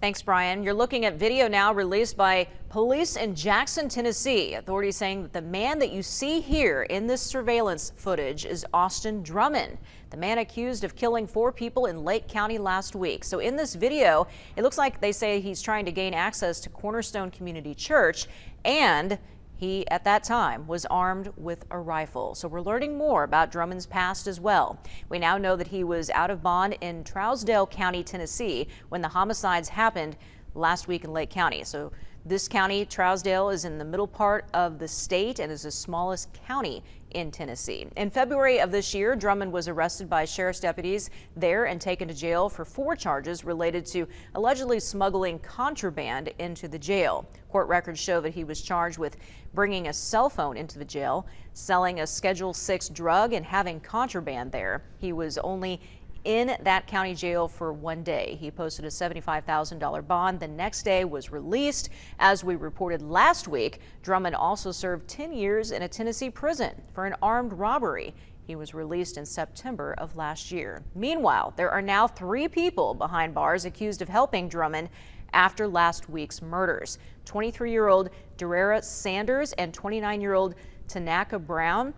Thanks, Brian. You're looking at video now released by police in Jackson, Tennessee. Authorities saying that the man that you see here in this surveillance footage is Austin Drummond, the man accused of killing 4 people in Lake County last week. So in this video, it looks like they say he's trying to gain access to Cornerstone Community Church, and he, at that time, was armed with a rifle. So we're learning more about Drummond's past as well. We now know that he was out of bond in Trousdale County, Tennessee, when the homicides happened last week in Lake County. So this county, Trousdale, is in the middle part of the state and is the smallest county in Tennessee. In February of this year, Drummond was arrested by sheriff's deputies there and taken to jail for 4 charges related to allegedly smuggling contraband into the jail. Court records show that he was charged with bringing a cell phone into the jail, selling a Schedule 6 drug, and having contraband there. He was only in that county jail for 1 day. He posted a $75,000 bond. The next day was released. As we reported last week, Drummond also served 10 years in a Tennessee prison for an armed robbery. He was released in September of last year. Meanwhile, there are now 3 people behind bars accused of helping Drummond after last week's murders. 23-year-old Durera Sanders and 29-year-old Tanaka Brown.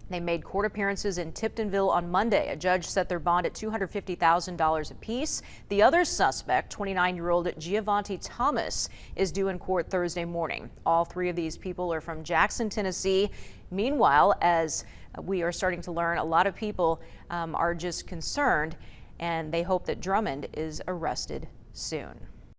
They made court appearances in Tiptonville on Monday. A judge set their bond at $250,000 apiece. The other suspect, 29-year-old Giovanni Thomas, is due in court Thursday morning. All 3 of these people are from Jackson, Tennessee. Meanwhile, as we are starting to learn, a lot of people are just concerned, and they hope that Drummond is arrested soon.